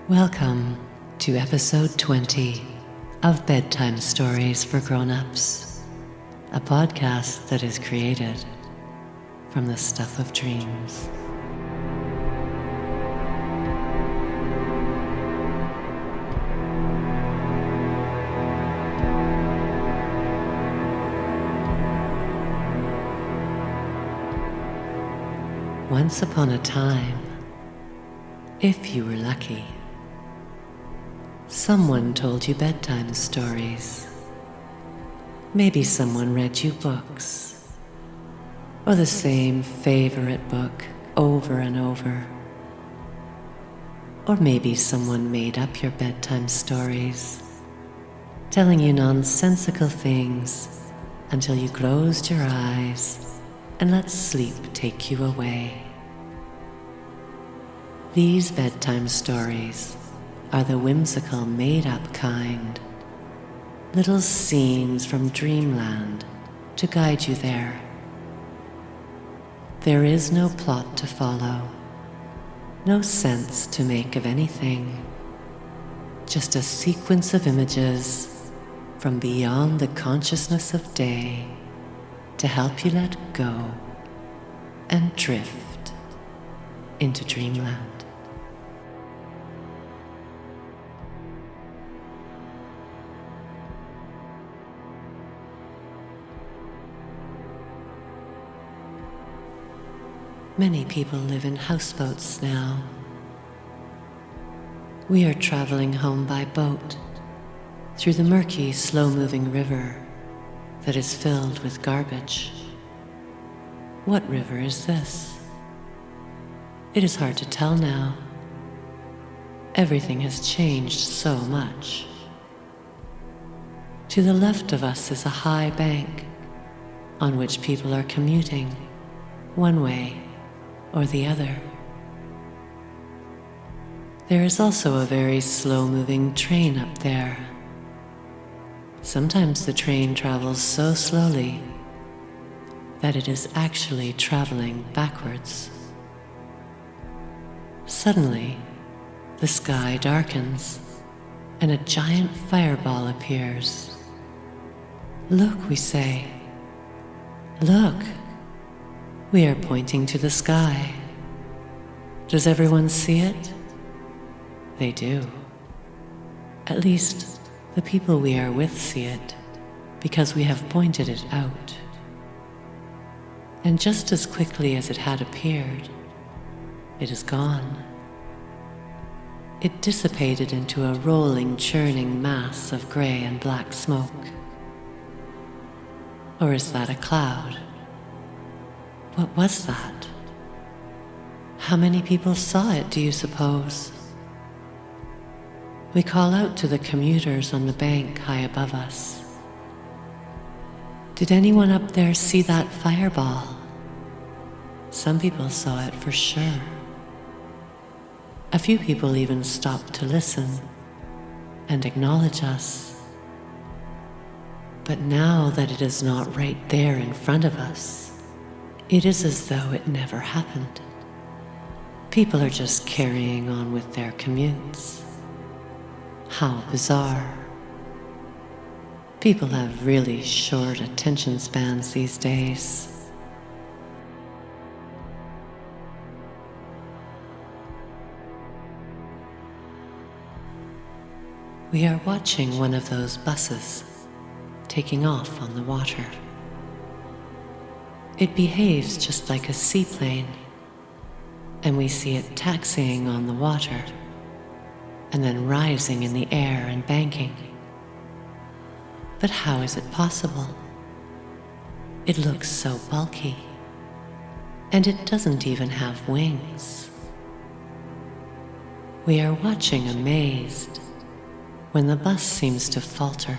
Welcome to episode 20 of Bedtime Stories for Grown-Ups, a podcast that is created from the stuff of dreams. Once upon a time, if you were lucky, someone told you bedtime stories. Maybe someone read you books, or the same favorite book over and over. Or maybe someone made up your bedtime stories, telling you nonsensical things until you closed your eyes and let sleep take you away. These bedtime stories are the whimsical, made-up kind, little scenes from dreamland to guide you there. There is no plot to follow, no sense to make of anything, just a sequence of images from beyond the consciousness of day to help you let go and drift into dreamland. Many people live in houseboats now. We are traveling home by boat through the murky, slow-moving river that is filled with garbage. What river is this? It is hard to tell now. Everything has changed so much. To the left of us is a high bank on which people are commuting one way or the other. There is also a very slow-moving train up there. Sometimes the train travels so slowly that it is actually traveling backwards. Suddenly, the sky darkens and a giant fireball appears. Look, we say. Look. We are pointing to the sky. Does everyone see it? They do. At least, the people we are with see it, because we have pointed it out. And just as quickly as it had appeared, it is gone. It dissipated into a rolling, churning mass of gray and black smoke. Or is that a cloud? What was that? How many people saw it, do you suppose? We call out to the commuters on the bank high above us. Did anyone up there see that fireball? Some people saw it for sure. A few people even stopped to listen and acknowledge us. But now that it is not right there in front of us, it is as though it never happened. People are just carrying on with their commutes. How bizarre. People have really short attention spans these days. We are watching one of those buses taking off on the water. It behaves just like a seaplane, and we see it taxiing on the water and then rising in the air and banking. But how is it possible? It looks so bulky, and it doesn't even have wings. We are watching amazed when the bus seems to falter.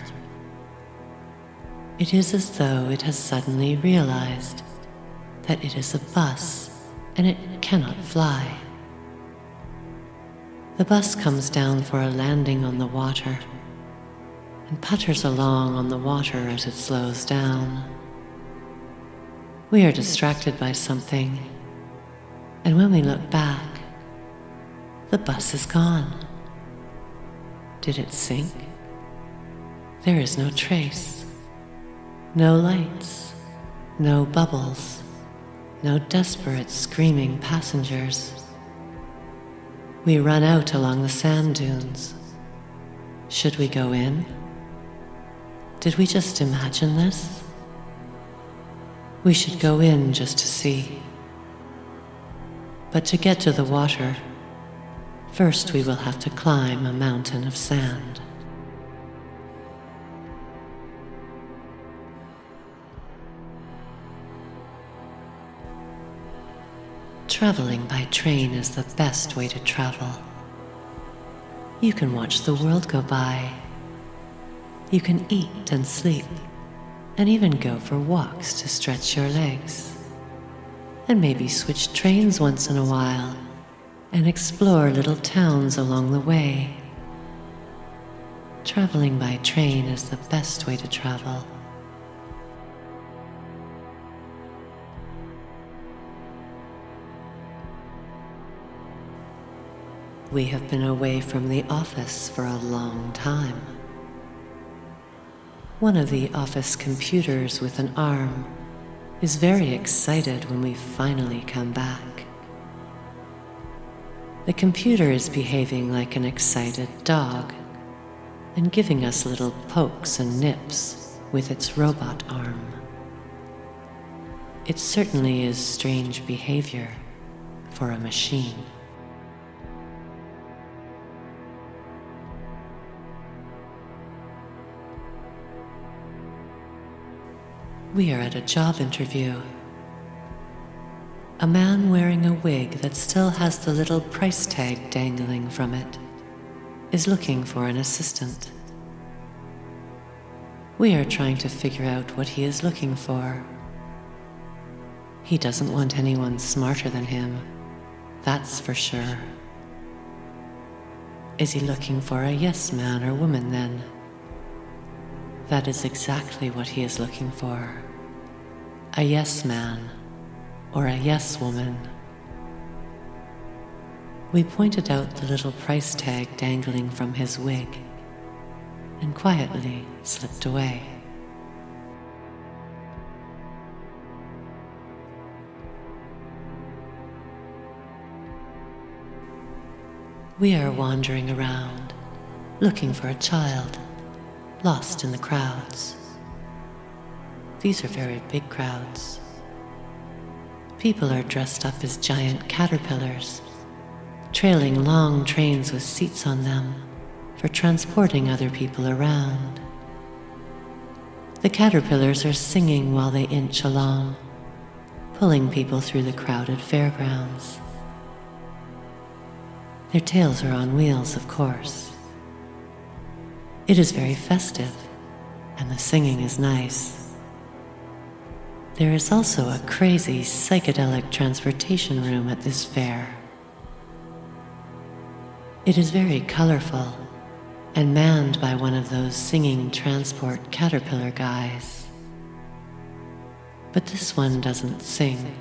It is as though it has suddenly realized that it is a bus and it cannot fly. The bus comes down for a landing on the water and putters along on the water as it slows down. We are distracted by something, and when we look back, the bus is gone. Did it sink? There is no trace. No lights. No bubbles. No desperate screaming passengers. We run out along the sand dunes. Should we go in? Did we just imagine this? We should go in just to see. But to get to the water, first we will have to climb a mountain of sand. Traveling by train is the best way to travel. You can watch the world go by. You can eat and sleep, and even go for walks to stretch your legs. And maybe switch trains once in a while, and explore little towns along the way. Traveling by train is the best way to travel. We have been away from the office for a long time. One of the office computers with an arm is very excited when we finally come back. The computer is behaving like an excited dog and giving us little pokes and nips with its robot arm. It certainly is strange behavior for a machine. We are at a job interview. A man wearing a wig that still has the little price tag dangling from it is looking for an assistant. We are trying to figure out what he is looking for. He doesn't want anyone smarter than him, that's for sure. Is he looking for a yes man or woman then? That is exactly what he is looking for. A yes man or a yes woman. We pointed out the little price tag dangling from his wig and quietly slipped away. We are wandering around, looking for a child, lost in the crowds. These are very big crowds. People are dressed up as giant caterpillars, trailing long trains with seats on them for transporting other people around. The caterpillars are singing while they inch along, pulling people through the crowded fairgrounds. Their tails are on wheels, of course. It is very festive, and the singing is nice. There is also a crazy psychedelic transportation room at this fair. It is very colorful and manned by one of those singing transport caterpillar guys. But this one doesn't sing,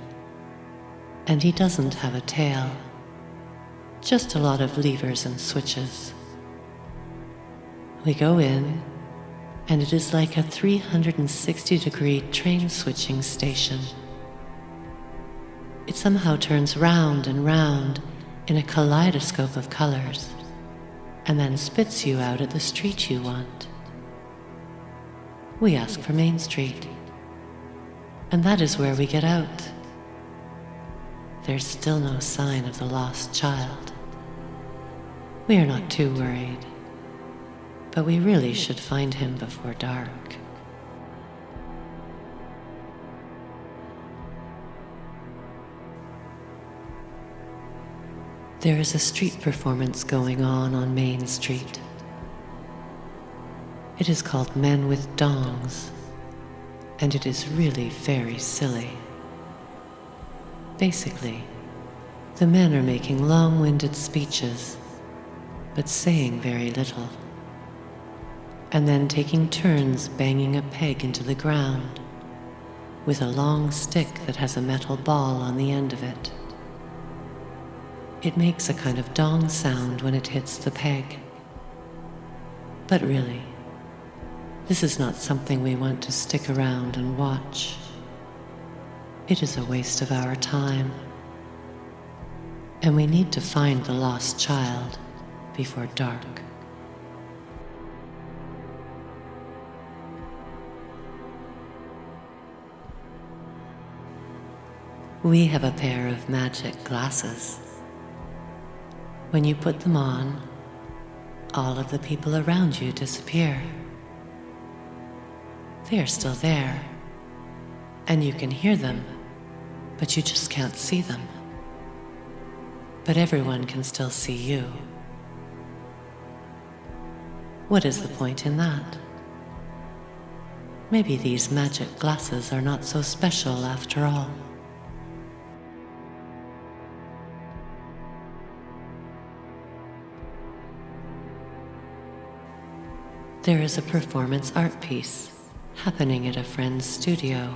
and he doesn't have a tail, just a lot of levers and switches. We go in, and it is like a 360-degree train switching station. It somehow turns round and round in a kaleidoscope of colors, and then spits you out at the street you want. We ask for Main Street, and that is where we get out. There's still no sign of the lost child. We are not too worried, but we really should find him before dark. There is a street performance going on Main Street. It is called Men with Dongs, and it is really very silly. Basically, the men are making long-winded speeches, but saying very little, and then taking turns banging a peg into the ground with a long stick that has a metal ball on the end of it. It makes a kind of dong sound when it hits the peg, But really, this is not something we want to stick around and watch. It is a waste of our time. And we need to find the lost child before dark. We have a pair of magic glasses. When you put them on, all of the people around you disappear. They are still there, and you can hear them, but you just can't see them. But everyone can still see you. What is the point in that? Maybe these magic glasses are not so special after all. There is a performance art piece happening at a friend's studio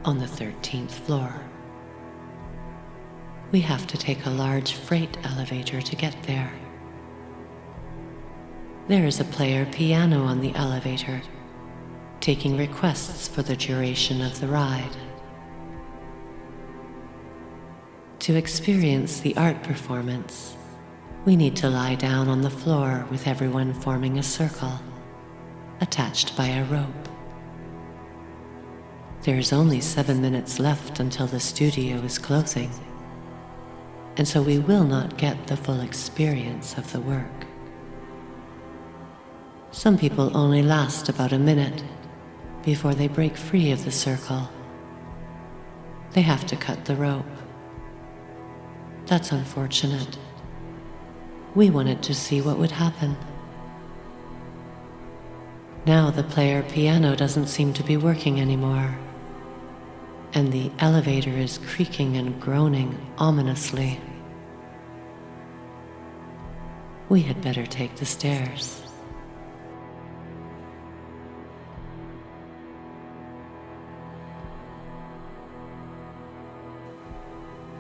on the 13th floor. We have to take a large freight elevator to get there. There is a player piano on the elevator, taking requests for the duration of the ride. To experience the art performance, we need to lie down on the floor with everyone forming a circle, attached by a rope. There is only 7 minutes left until the studio is closing, and so we will not get the full experience of the work. Some people only last about a minute before they break free of the circle. They have to cut the rope. That's unfortunate. We wanted to see what would happen. Now the player piano doesn't seem to be working anymore, and the elevator is creaking and groaning ominously. We had better take the stairs.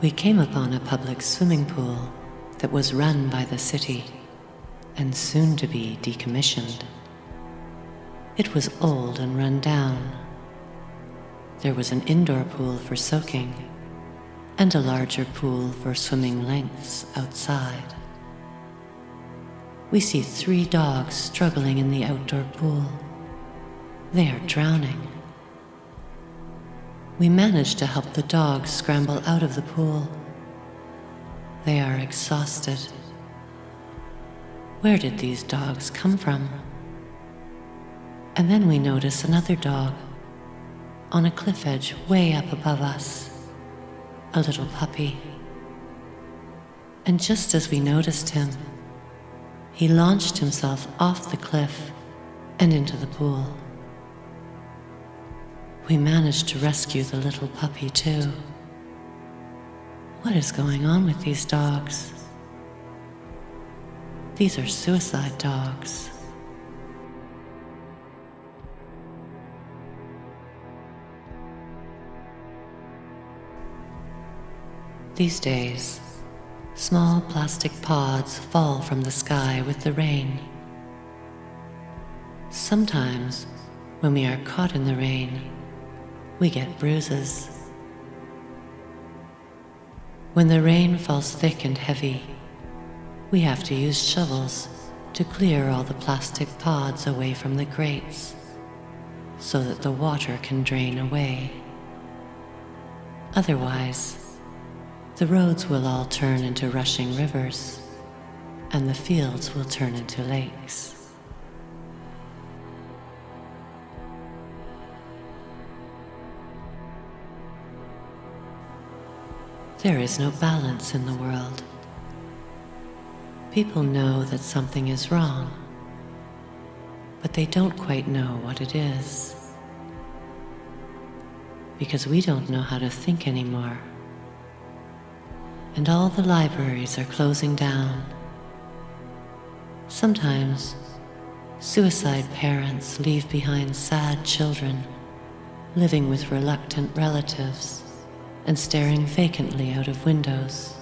We came upon a public swimming pool that was run by the city and soon to be decommissioned. It was old and run down. There was an indoor pool for soaking and a larger pool for swimming lengths outside. We see 3 dogs struggling in the outdoor pool. They are drowning. We managed to help the dogs scramble out of the pool. They are exhausted. Where did these dogs come from? And then we notice another dog on a cliff edge way up above us, a little puppy. And just as we noticed him, he launched himself off the cliff and into the pool. We managed to rescue the little puppy too. What is going on with these dogs? These are suicide dogs. These days, small plastic pods fall from the sky with the rain. Sometimes, when we are caught in the rain, we get bruises. When the rain falls thick and heavy, we have to use shovels to clear all the plastic pods away from the grates so that the water can drain away. Otherwise, the roads will all turn into rushing rivers, and the fields will turn into lakes. There is no balance in the world. People know that something is wrong, but they don't quite know what it is. Because we don't know how to think anymore. And all the libraries are closing down. Sometimes, suicide parents leave behind sad children, living with reluctant relatives and staring vacantly out of windows.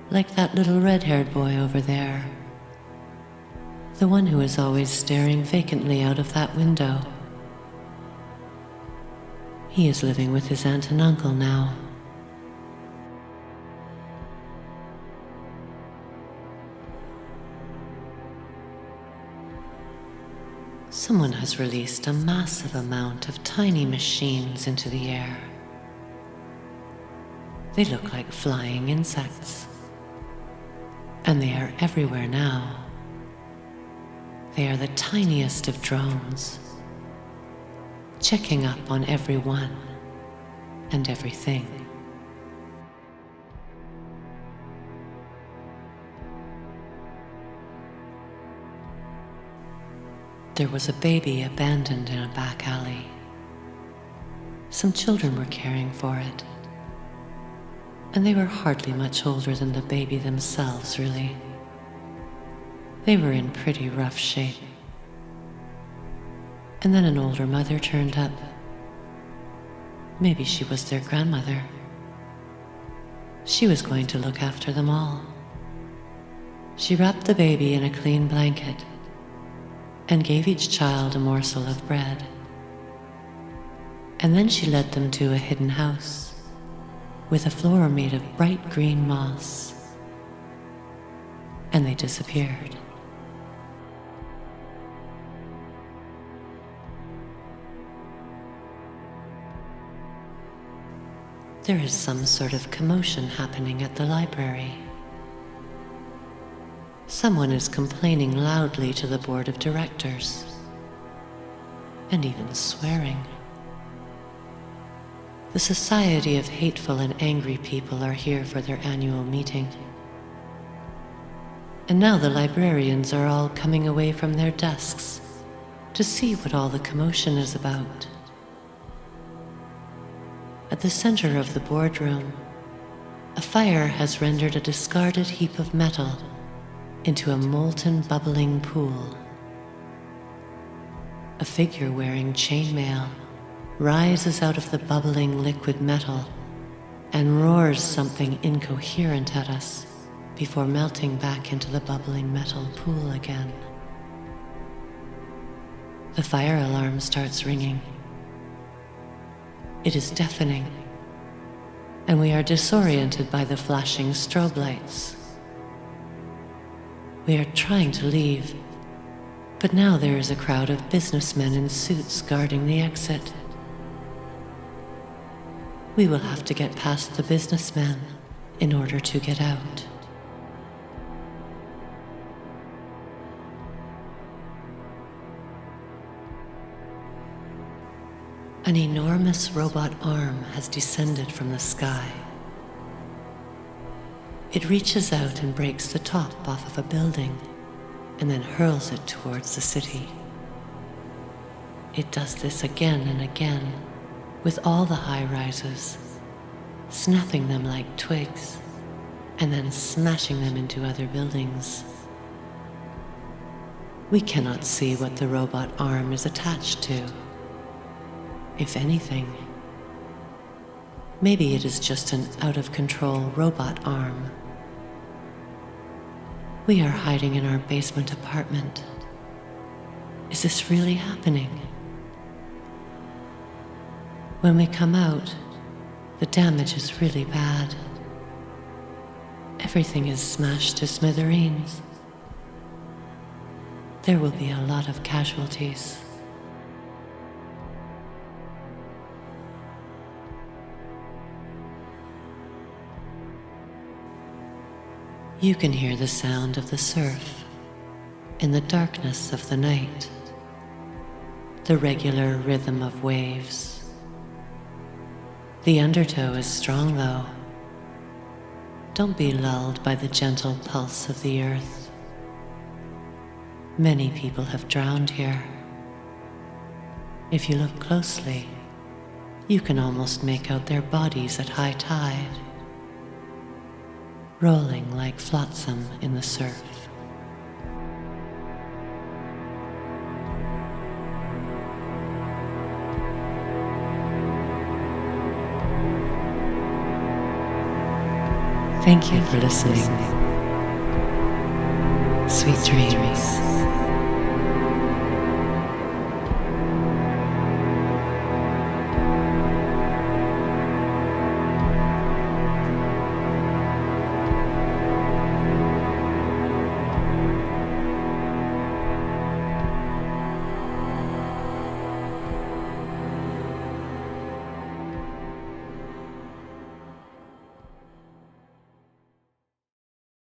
Like that little red-haired boy over there. The one who is always staring vacantly out of that window. He is living with his aunt and uncle now. Someone has released a massive amount of tiny machines into the air. They look like flying insects. And they are everywhere now. They are the tiniest of drones, checking up on everyone and everything. There was a baby abandoned in a back alley. Some children were caring for it, and they were hardly much older than the baby themselves, really. They were in pretty rough shape. And then an older mother turned up. Maybe she was their grandmother. She was going to look after them all. She wrapped the baby in a clean blanket and gave each child a morsel of bread. And then she led them to a hidden house with a floor made of bright green moss. And they disappeared. There is some sort of commotion happening at the library. Someone is complaining loudly to the board of directors, and even swearing. The Society of Hateful and Angry People are here for their annual meeting. And now the librarians are all coming away from their desks to see what all the commotion is about. At the center of the boardroom, a fire has rendered a discarded heap of metal into a molten, bubbling pool. A figure wearing chainmail rises out of the bubbling liquid metal and roars something incoherent at us before melting back into the bubbling metal pool again. The fire alarm starts ringing. It is deafening, and we are disoriented by the flashing strobe lights. We are trying to leave, but now there is a crowd of businessmen in suits guarding the exit. We will have to get past the businessmen in order to get out. An enormous robot arm has descended from the sky. It reaches out and breaks the top off of a building and then hurls it towards the city. It does this again and again with all the high-rises, snapping them like twigs and then smashing them into other buildings. We cannot see what the robot arm is attached to. If anything, maybe it is just an out-of-control robot arm. We are hiding in our basement apartment. Is this really happening? When we come out, the damage is really bad. Everything is smashed to smithereens. There will be a lot of casualties. You can hear the sound of the surf in the darkness of the night, the regular rhythm of waves. The undertow is strong though. Don't be lulled by the gentle pulse of the earth. Many people have drowned here. If you look closely, you can almost make out their bodies at high tide, rolling like flotsam in the surf. Thank you for listening. Sweet dreams.